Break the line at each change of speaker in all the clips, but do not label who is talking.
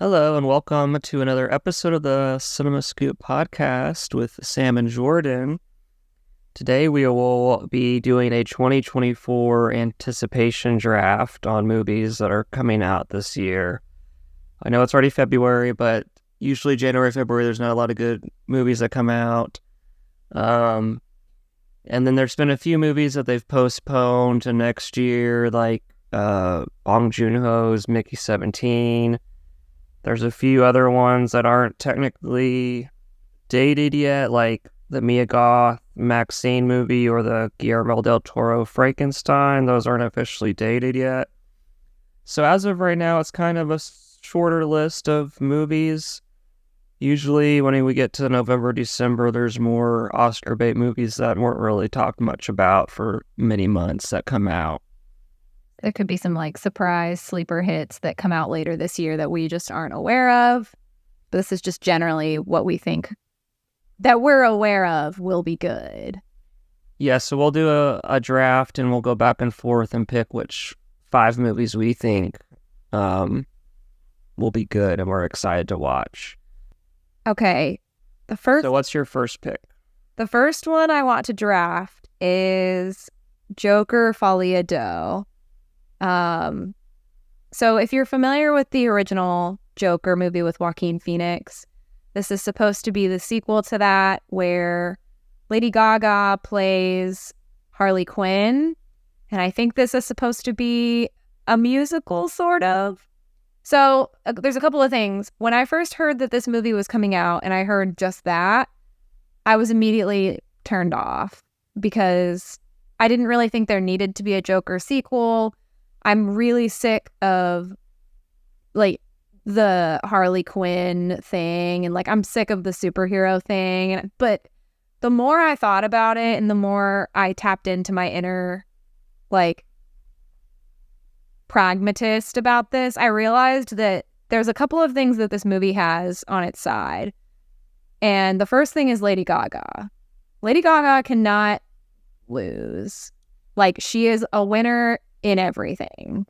Hello, and welcome to another episode of the Cinema Scoop podcast with Sam and Jordan. Today we will be doing a 2024 anticipation draft on movies that are coming out this year. I know it's already February, but usually January, February, there's not a lot of good movies that come out. And then there's been a few movies that they've postponed to next year, like Bong Joon-ho's Mickey 17. There's a few other ones that aren't technically dated yet, like the Mia Goth Maxine movie or the Guillermo del Toro Frankenstein. Those aren't officially dated yet. So as of right now, it's kind of a shorter list of movies. Usually when we get to November, December, there's more Oscar bait movies that weren't really talked much about for many months that come out.
There could be some surprise sleeper hits that come out later this year that we just aren't aware of. But this is just generally what we think that we're aware of will be good.
Yeah, so we'll do a draft and we'll go back and forth and pick which 5 movies we think will be good and we're excited to watch.
Okay.
So what's your first pick?
The first one I want to draft is Joker Folie à Deux. So if you're familiar with the original Joker movie with Joaquin Phoenix, this is supposed to be the sequel to that where Lady Gaga plays Harley Quinn. And I think this is supposed to be a musical, sort of. So there's a couple of things. When I first heard that this movie was coming out and I heard just that, I was immediately turned off because I didn't really think there needed to be a Joker sequel. I'm really sick of the Harley Quinn thing and I'm sick of the superhero thing. But the more I thought about it and the more I tapped into my inner pragmatist about this, I realized that there's a couple of things that this movie has on its side. And the first thing is Lady Gaga. Lady Gaga cannot lose. She is a winner in everything.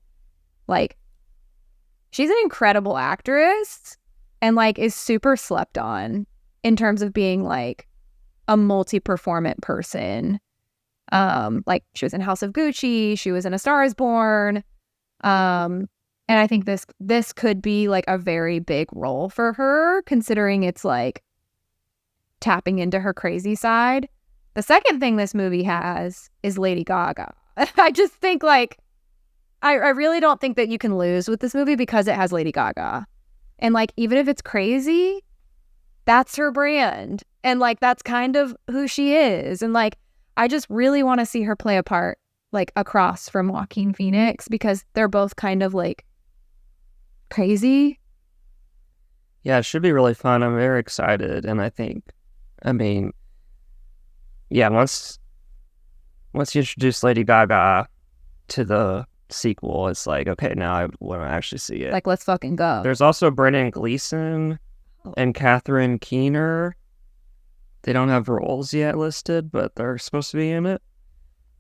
She's an incredible actress and is super slept on in terms of being a multi-performant person. She was in House of Gucci, she was in A Star Is Born. And I think this could be a very big role for her, considering it's tapping into her crazy side. The second thing this movie has is Lady Gaga. I just think I really don't think that you can lose with this movie because it has Lady Gaga. And even if it's crazy, that's her brand. And that's kind of who she is. And I just really want to see her play a part across from Joaquin Phoenix because they're both kind of crazy.
Yeah, it should be really fun. I'm very excited. And once you introduce Lady Gaga to the sequel, it's okay, now I want to actually see it.
Let's fucking go.
There's also Brendan Gleeson and Catherine Keener. They don't have roles yet listed, but they're supposed to be in it.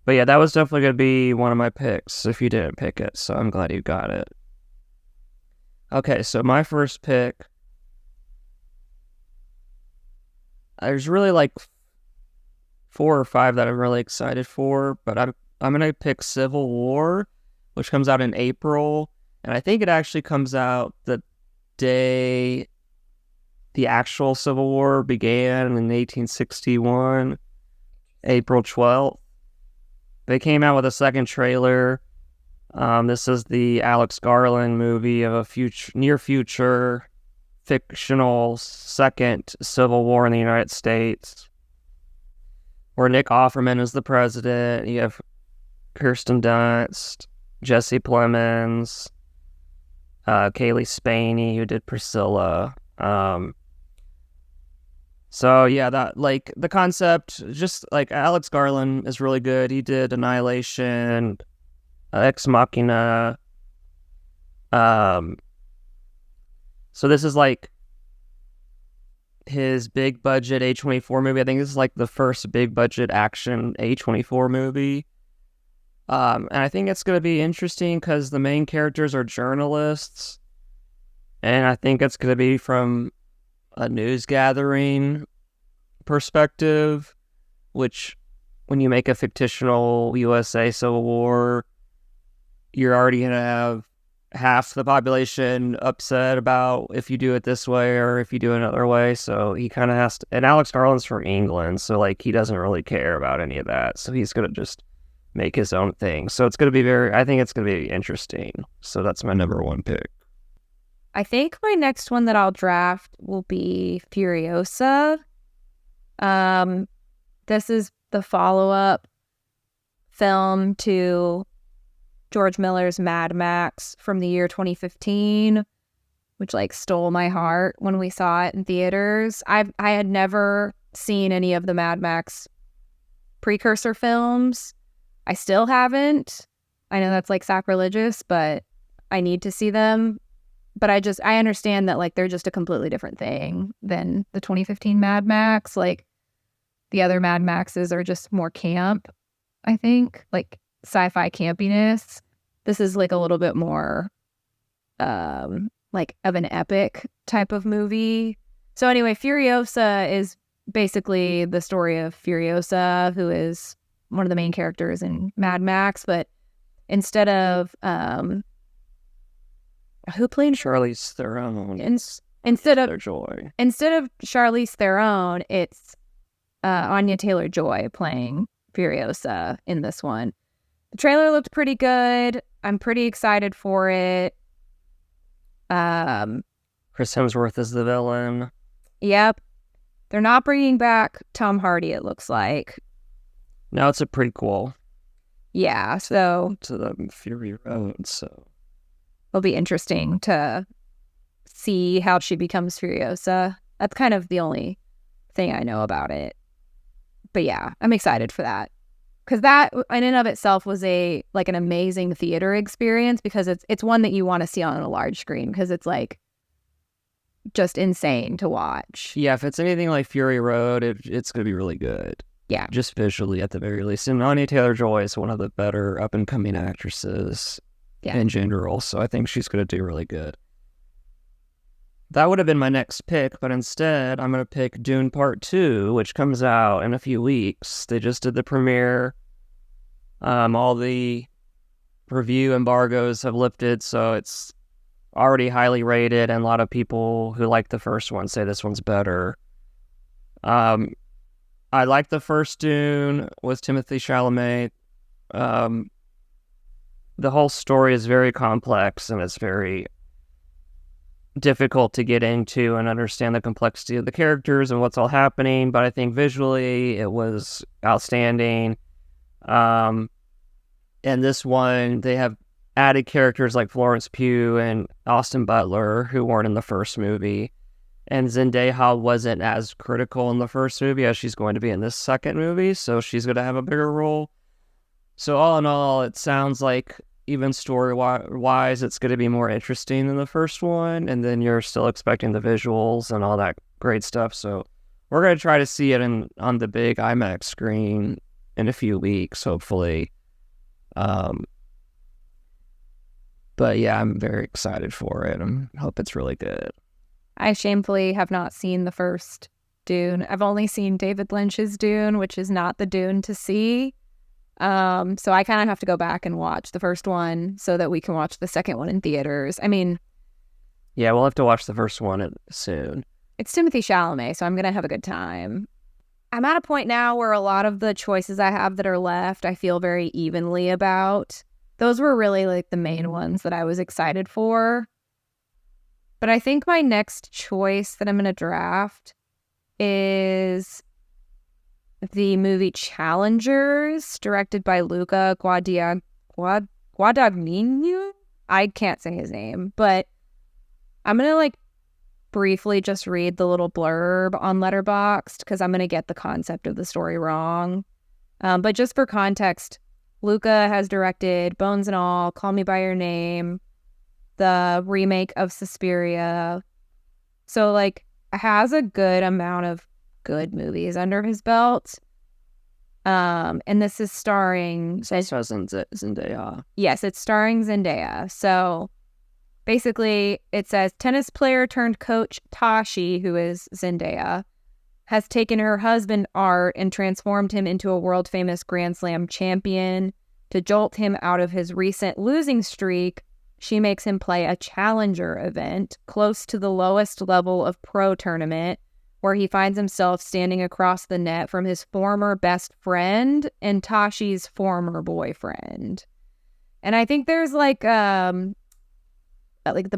But yeah, that was definitely going to be one of my picks if you didn't pick it, so I'm glad you got it. Okay, so my first pick, there's really 4 or 5 that I'm really excited for, but I'm going to pick Civil War, which comes out in April, and I think it actually comes out the day the actual Civil War began in 1861, April 12th. They came out with a second trailer. This is the Alex Garland movie of a near future fictional second Civil War in the United States, where Nick Offerman is the president. You have Kirsten Dunst, Jesse Plemons, Kaylee Spaney, who did Priscilla. So yeah, that the concept, just Alex Garland is really good. He did Annihilation, Ex Machina. So this is his big budget A24 movie. I think this is the first big budget action A24 movie. And I think it's going to be interesting because the main characters are journalists. And I think it's going to be from a news gathering perspective, which when you make a fictional USA Civil War, you're already going to have half the population upset about if you do it this way or if you do it another way. So he kind of has to, and Alex Garland's from England, so like he doesn't really care about any of that. So he's going to just make his own thing. So it's going to be I think it's going to be interesting. So that's my number one pick.
I think my next one that I'll draft will be Furiosa. This is the follow-up film to George Miller's Mad Max from the year 2015, which like stole my heart when we saw it in theaters. I had never seen any of the Mad Max precursor films. I still haven't. I know that's like sacrilegious, but I need to see them. But I understand that like they're just a completely different thing than the 2015 Mad Max. Like the other Mad Maxes are just more camp, I think, like sci-fi campiness. This is like a little bit more like of an epic type of movie. So anyway, Furiosa is basically the story of Furiosa, who is one of the main characters in Mad Max, but instead of who played
Charlize Theron?
Instead of
Joy.
Instead of Charlize Theron, it's Anya Taylor-Joy playing Furiosa in this one. The trailer looked pretty good. I'm pretty excited for it.
Chris Hemsworth is the villain.
Yep. They're not bringing back Tom Hardy, it looks like.
Now it's a prequel.
Yeah, so
to the Fury Road, so
it'll be interesting to see how she becomes Furiosa. That's kind of the only thing I know about it. But yeah, I'm excited for that. Because that in and of itself was an amazing theater experience, because it's one that you want to see on a large screen, because it's like just insane to watch.
Yeah, if it's anything like Fury Road, it's going to be really good.
Yeah.
Just visually at the very least. And Anya Taylor-Joy is one of the better up-and-coming actresses in general, so I think she's going to do really good. That would have been my next pick, but instead I'm going to pick Dune Part 2, which comes out in a few weeks. They just did the premiere. All the review embargoes have lifted, so it's already highly rated, and a lot of people who like the first one say this one's better. I like the first Dune with Timothée Chalamet. The whole story is very complex, and it's very difficult to get into and understand the complexity of the characters and what's all happening, but I think visually it was outstanding. And this one, they have added characters like Florence Pugh and Austin Butler, who weren't in the first movie. And Zendaya wasn't as critical in the first movie as she's going to be in this second movie, so she's going to have a bigger role. So all in all, it sounds like even story-wise, it's going to be more interesting than the first one, and then you're still expecting the visuals and all that great stuff. So we're going to try to see it on the big IMAX screen in a few weeks, hopefully. But yeah, I'm very excited for it. I hope it's really good.
I shamefully have not seen the first Dune. I've only seen David Lynch's Dune, which is not the Dune to see. So I kind of have to go back and watch the first one so that we can watch the second one in theaters. I mean,
yeah, we'll have to watch the first one soon.
It's Timothée Chalamet, so I'm going to have a good time. I'm at a point now where a lot of the choices I have that are left, I feel very evenly about. Those were really like the main ones that I was excited for. But I think my next choice that I'm going to draft is the movie Challengers, directed by Luca Guadagnino. I can't say his name, but I'm going to briefly just read the little blurb on Letterboxd, because I'm going to get the concept of the story wrong. But just for context, Luca has directed Bones and All, Call Me By Your Name, the remake of Suspiria. So has a good amount of good movies under his belt. And this is starring
Zendaya.
Yes, it's starring Zendaya. So Basically, it says tennis player turned coach Tashi, who is Zendaya, has taken her husband Art and transformed him into a world-famous Grand Slam champion. To jolt him out of his recent losing streak, she makes him play a challenger event close to the lowest level of pro tournament, where he finds himself standing across the net from his former best friend and Tashi's former boyfriend. And I think there's like the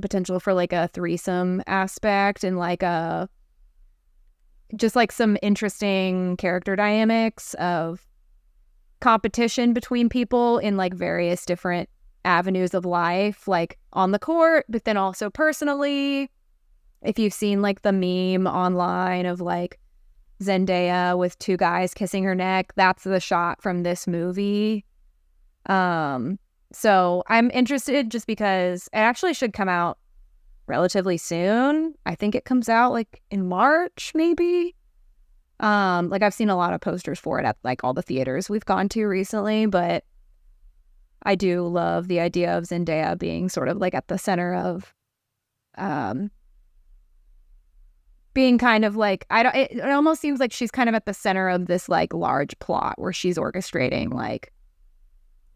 potential for like a threesome aspect and like just like some interesting character dynamics of competition between people in like various different avenues of life, like on the court, but then also personally. If you've seen like the meme online of like Zendaya with two guys kissing her neck, that's the shot from this movie. So I'm interested just because it actually should come out relatively soon. I think it comes out like in March, maybe. Like I've seen a lot of posters for it at like all the theaters we've gone to recently, but I do love the idea of Zendaya being sort of like at the center of, being kind of like, it almost seems like she's kind of at the center of this like large plot where she's orchestrating like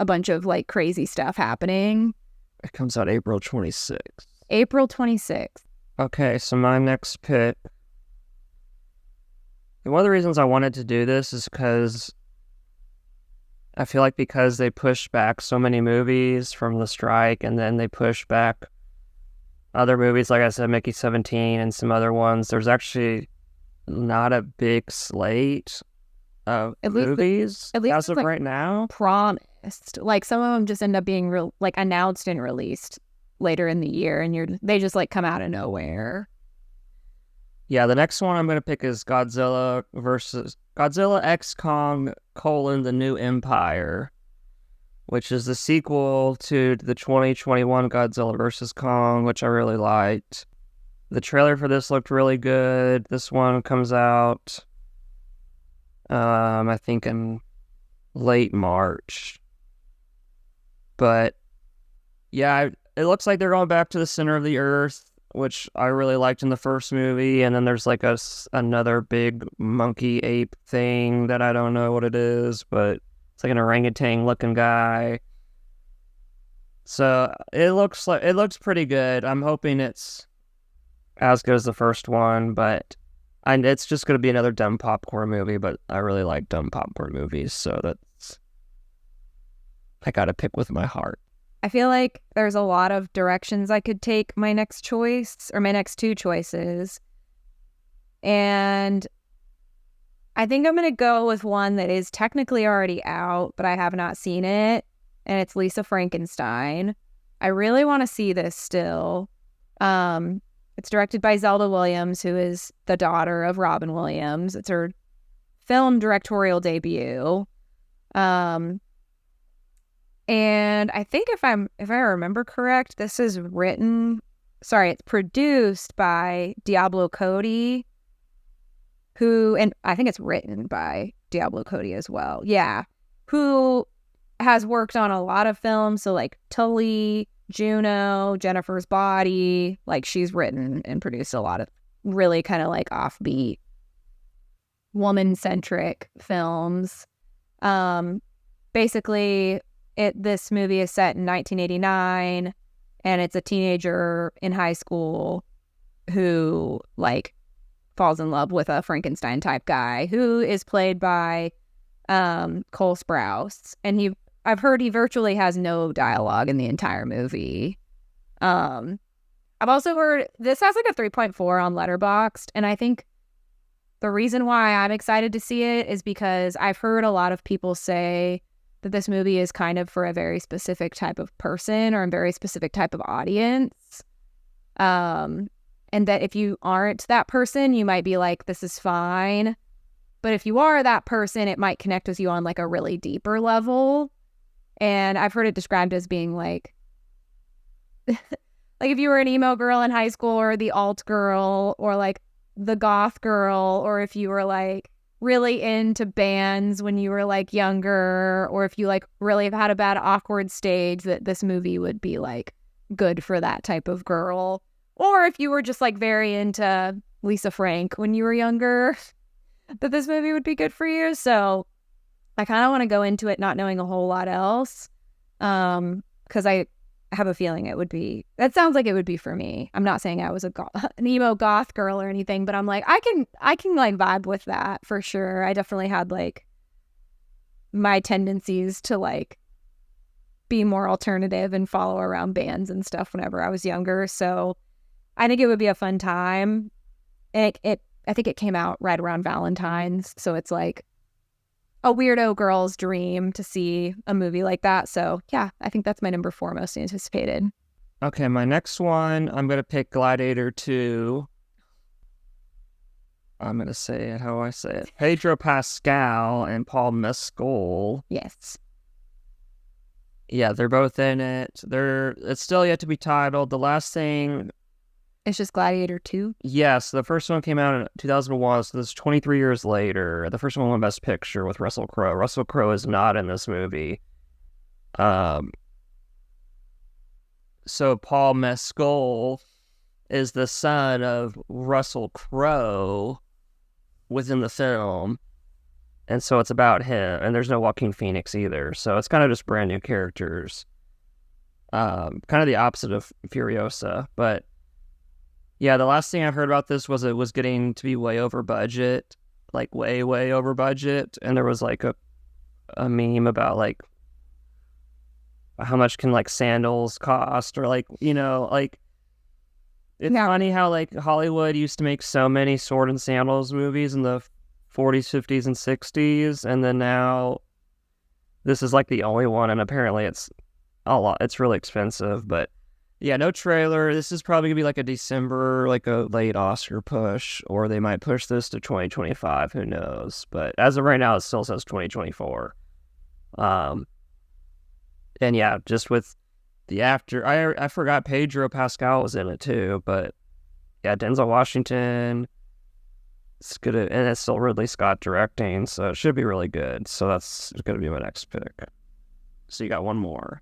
a bunch of like crazy stuff happening.
It comes out April 26th.
April 26th.
Okay, so my next pick. And one of the reasons I wanted to do this is because I feel like because they pushed back so many movies from the strike, and then they pushed back other movies, like I said, Mickey 17 and some other ones, there's actually not a big slate of movies as of right now.
Promised. Like some of them just end up being announced and released later in the year, and they just like come out of nowhere.
Yeah, the next one I'm going to pick is Godzilla X Kong: The New Empire, which is the sequel to the 2021 Godzilla vs. Kong, which I really liked. The trailer for this looked really good. This one comes out, I think in late March. But yeah, it looks like they're going back to the center of the earth, which I really liked in the first movie. And then there's like another big monkey ape thing that I don't know what it is, but it's like an orangutan looking guy. So it looks pretty good. I'm hoping it's as good as the first one, but it's just going to be another dumb popcorn movie, but I really like dumb popcorn movies, so I got to pick with my heart.
I feel like there's a lot of directions I could take my next choice, or my next two choices. And I think I'm going to go with one that is technically already out, but I have not seen it. And it's Lisa Frankenstein. I really want to see this still. It's directed by Zelda Williams, who is the daughter of Robin Williams. It's her film directorial debut. And I think if I remember correct, it's produced by Diablo Cody, and I think it's written by Diablo Cody as well. Yeah. Who has worked on a lot of films. So like Tully, Juno, Jennifer's Body, like she's written and produced a lot of really kind of like offbeat woman-centric films. Basically, this movie is set in 1989, and it's a teenager in high school who like falls in love with a Frankenstein type guy who is played by Cole Sprouse, and I've heard he virtually has no dialogue in the entire movie. I've also heard this has like a 3.4 on Letterboxd, and I think the reason why I'm excited to see it is because I've heard a lot of people say that this movie is kind of for a very specific type of person or a very specific type of audience. And that if you aren't that person, you might be like, this is fine. But if you are that person, it might connect with you on like a really deeper level. And I've heard it described as being like, like if you were an emo girl in high school, or the alt girl, or like the goth girl, or if you were like really into bands when you were like younger, or if you like really have had a bad awkward stage, that this movie would be like good for that type of girl. Or if you were just like very into Lisa Frank when you were younger, that this movie would be good for you. So I kind of want to go into it not knowing a whole lot else, because I have a feeling that sounds like it would be for me. I'm not saying I was an emo goth girl or anything, but I'm like, I can like vibe with that for sure. I definitely had like my tendencies to like be more alternative and follow around bands and stuff whenever I was younger. So I think it would be a fun time. And I think it came out right around Valentine's. So it's like a weirdo girl's dream to see a movie like that. So yeah, I think that's my number 4 most anticipated.
Okay, my next one, I'm going to pick Gladiator 2. I'm going to say it how I say it. Pedro Pascal and Paul Mescal.
Yes.
Yeah, they're both in it. It's still yet to be titled. The last thing...
It's just Gladiator 2?
Yes, the first one came out in 2001, so this is 23 years later. The first one won Best Picture with Russell Crowe. Russell Crowe is not in this movie. So Paul Mescal is the son of Russell Crowe within the film. And so it's about him. And there's no Joaquin Phoenix either. So it's kind of just brand new characters. Kind of the opposite of Furiosa. But yeah, the last thing I've heard about this was it was getting to be way over budget. Like way, way over budget. And there was like a meme about like how much can like sandals cost, or like, you know, like it's funny how like Hollywood used to make so many sword and sandals movies in the 40s, 50s, and 60s, and then now this is like the only one, and apparently it's a lot. It's really expensive, but yeah, no trailer. This is probably gonna be like a December, like a late Oscar push, or they might push this to 2025. Who knows? But as of right now, it still says 2024. And yeah, just with the actor, I forgot Pedro Pascal was in it too, but yeah, Denzel Washington. It's good, and it's still Ridley Scott directing, so it should be really good. So that's going to be my next pick. So you got one more.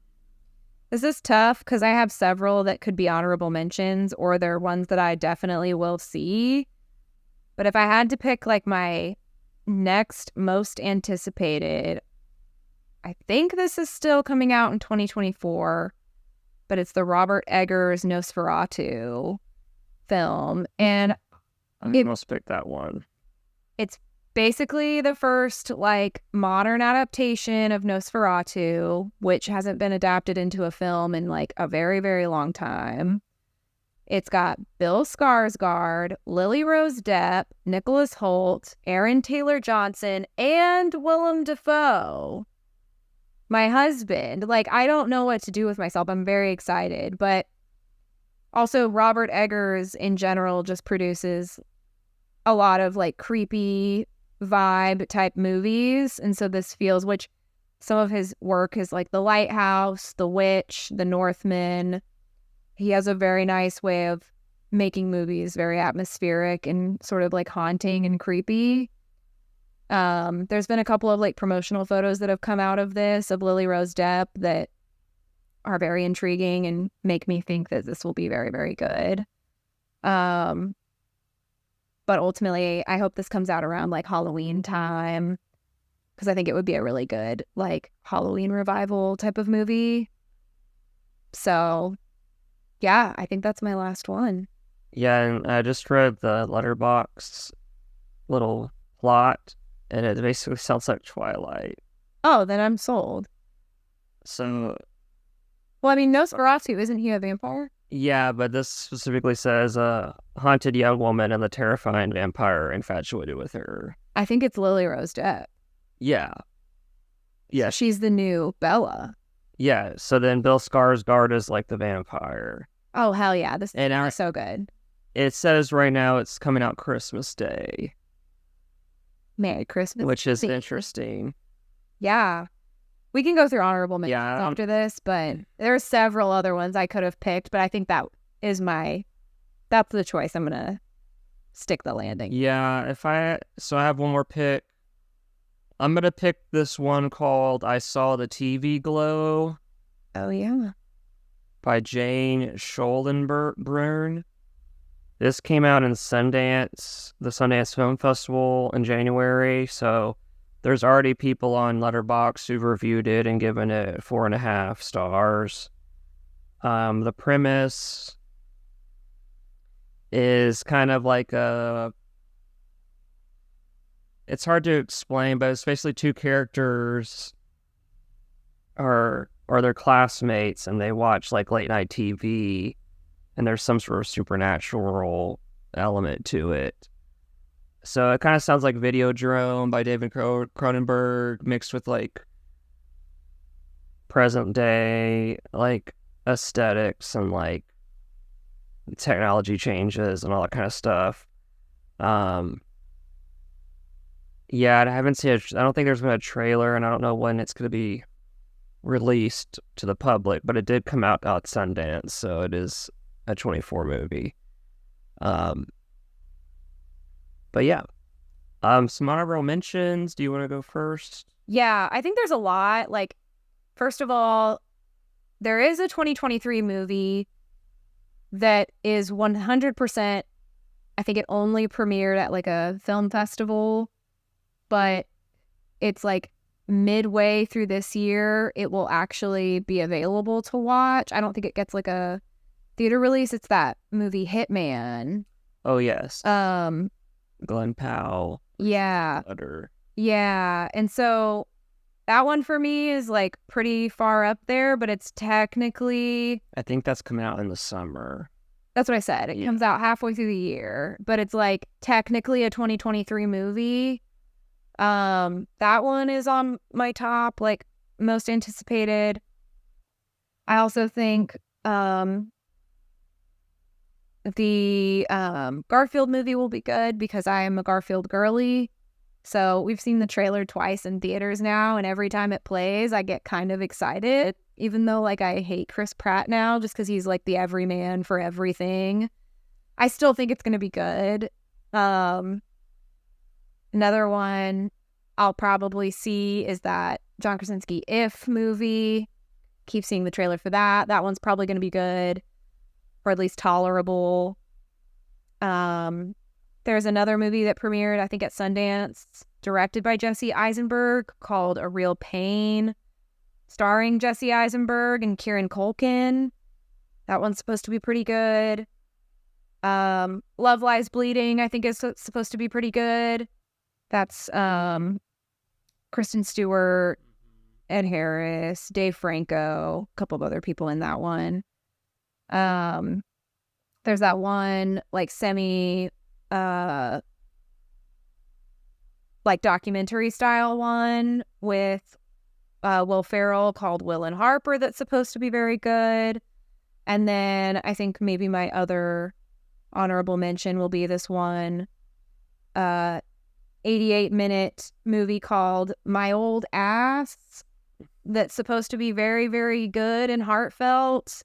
This is tough because I have several that could be honorable mentions, or they're ones that I definitely will see. But if I had to pick like my next most anticipated, I think this is still coming out in 2024, but it's the Robert Eggers Nosferatu film. And
I must pick that one.
It's basically the first like modern adaptation of Nosferatu, which hasn't been adapted into a film in like a very, very long time. It's got Bill Skarsgård, Lily Rose Depp, Nicholas Hoult, Aaron Taylor Johnson, and Willem Dafoe. My husband. Like, I don't know what to do with myself. I'm very excited. But also, Robert Eggers in general just produces a lot of like creepy vibe type movies. And so this feels, which some of his work is like The Lighthouse, The Witch, The Northman. He has a very nice way of making movies very atmospheric and sort of like haunting and creepy. There's been a couple of like promotional photos that have come out of this of Lily Rose Depp that are very intriguing and make me think that this will be very, very good. But ultimately, I hope this comes out around like Halloween time, because I think it would be a really good like Halloween revival type of movie. So yeah, I think that's my last one.
Yeah, and I just read the Letterboxd little plot, and it basically sounds like Twilight.
Oh, then I'm sold.
So,
well, I mean, Nosferatu, isn't he a vampire?
Yeah, but this specifically says a haunted young woman and the terrifying vampire infatuated with her.
I think it's Lily Rose Depp.
Yeah. Yeah.
She's the new Bella.
Yeah, so then Bill Skarsgård is like the vampire.
Oh, hell yeah. This is so good.
It says right now it's coming out Christmas Day.
Merry Christmas.
Which is interesting.
Yeah. We can go through honorable mentions after this, but there are several other ones I could have picked, but I think that's the choice. I'm going to stick the landing.
Yeah, I have one more pick. I'm going to pick this one called I Saw the TV Glow.
Oh, yeah.
by Jane Schollenbrunn. This came out in Sundance, the Sundance Film Festival in January, so there's already people on Letterboxd who've reviewed it and given it 4.5 stars. The premise is kind of like it's hard to explain, but it's basically two characters are their classmates, and they watch like late night TV, and there's some sort of supernatural element to it. So it kind of sounds like Videodrome by David Cronenberg mixed with like present day like aesthetics and like technology changes and all that kind of stuff. Yeah, I haven't seen it. I don't think there's been a trailer, and I don't know when it's going to be released to the public, but it did come out at Sundance, so it is a 24 movie. But yeah, some honorable mentions. Do you want to go first?
Yeah, I think there's a lot. Like, first of all, there is a 2023 movie that is 100%, I think it only premiered at like a film festival, but it's like midway through this year, it will actually be available to watch. I don't think it gets like a theater release. It's that movie Hitman.
Oh, yes. Glenn Powell.
Yeah.
Utter.
Yeah. And so that one for me is like pretty far up there, but it's technically...
I think that's coming out in the summer.
That's what I said. It comes out halfway through the year, but it's like technically a 2023 movie. That one is on my top, like most anticipated. I also think the Garfield movie will be good because I am a Garfield girly. So we've seen the trailer twice in theaters now, and every time it plays, I get kind of excited, even though like I hate Chris Pratt now just because he's like the everyman for everything. I still think it's going to be good. Another one I'll probably see is that John Krasinski If movie. Keep seeing the trailer for that. That one's probably going to be good, or at least tolerable. There's another movie that premiered, I think, at Sundance, directed by Jesse Eisenberg, called A Real Pain, starring Jesse Eisenberg and Kieran Culkin. That one's supposed to be pretty good. Love Lies Bleeding, I think, is supposed to be pretty good. That's Kristen Stewart, Ed Harris, Dave Franco, a couple of other people in that one. There's that one like semi like documentary style one with Will Ferrell called Will and Harper that's supposed to be very good. And then I think maybe my other honorable mention will be this one 88-minute movie called My Old Ass that's supposed to be very, very good and heartfelt.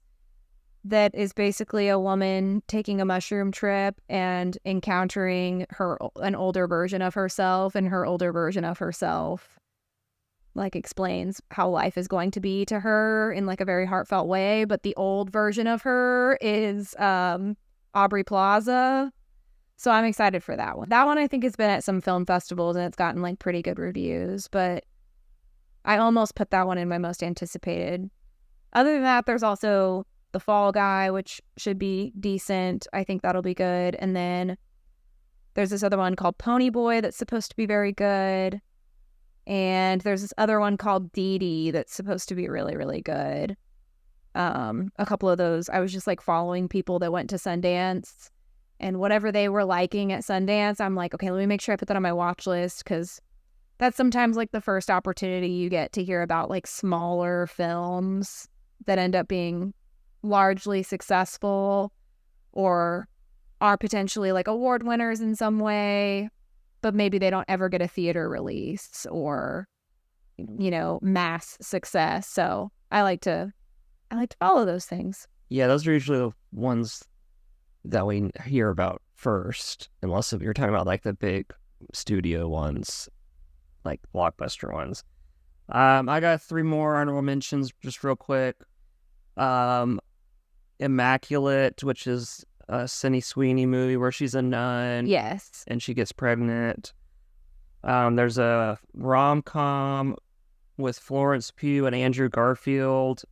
That is basically a woman taking a mushroom trip and encountering an older version of herself, and her older version of herself like explains how life is going to be to her in like a very heartfelt way. But the old version of her is Aubrey Plaza. So I'm excited for that one. That one I think has been at some film festivals and it's gotten like pretty good reviews, but I almost put that one in my most anticipated. Other than that, there's also The Fall Guy, which should be decent. I think that'll be good. And then there's this other one called Pony Boy that's supposed to be very good. And there's this other one called Dee Dee that's supposed to be really, really good. A couple of those, I was just like following people that went to Sundance, and whatever they were liking at Sundance, I'm like, okay, let me make sure I put that on my watch list, because that's sometimes like the first opportunity you get to hear about like smaller films that end up being largely successful or are potentially like award winners in some way, but maybe they don't ever get a theater release or, you know, mass success. So I like to follow those things.
Yeah, those are usually the ones that we hear about first, unless if you're talking about like the big studio ones, like blockbuster ones. I got 3 more honorable mentions just real quick. Immaculate, which is a Sydney Sweeney movie where she's a nun.
Yes.
And she gets pregnant. There's a rom-com with Florence Pugh and Andrew Garfield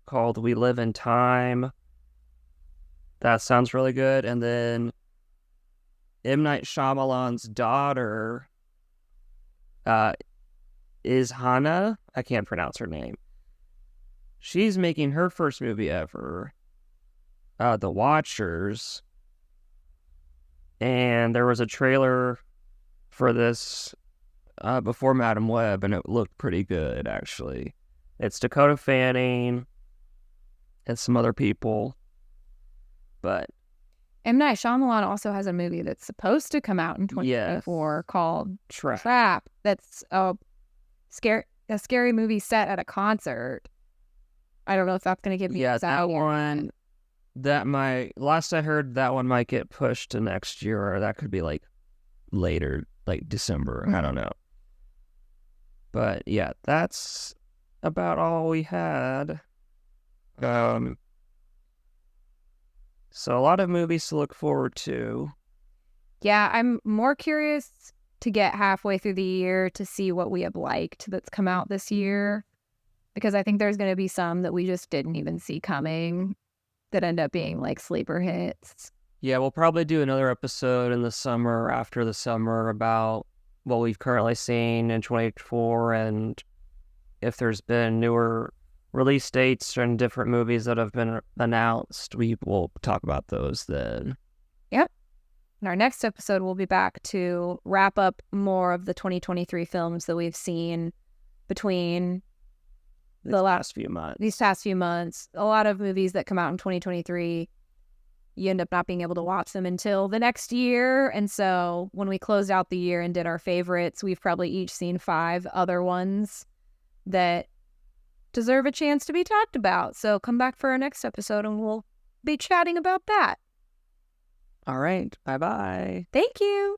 called We Live in Time. That sounds really good. And then M. Night Shyamalan's daughter is Hannah. I can't pronounce her name. She's making her first movie ever, The Watchers. And there was a trailer for this before Madam Web, and it looked pretty good, actually. It's Dakota Fanning and some other people. But
M. Night Shyamalan also has a movie that's supposed to come out in 2024 called Trap. That's a scary movie set at a concert. I don't know if that's going to get me.
Yeah, that one. Last I heard, that one might get pushed to next year, or that could be like later, like December. I don't know. But yeah, that's about all we had. So a lot of movies to look forward to.
Yeah, I'm more curious to get halfway through the year to see what we have liked that's come out this year. Because I think there's going to be some that we just didn't even see coming that end up being like sleeper hits.
Yeah, we'll probably do another episode in the summer, after the summer, about what we've currently seen in 2024, and if there's been newer release dates and different movies that have been announced, we will talk about those then.
Yep. In our next episode, we'll be back to wrap up more of the 2023 films that we've seen between these past few months. A lot of movies that come out in 2023, you end up not being able to watch them until the next year. And so when we closed out the year and did our favorites, we've probably each seen 5 other ones that deserve a chance to be talked about. So come back for our next episode and we'll be chatting about that.
All right. Bye-bye.
Thank you.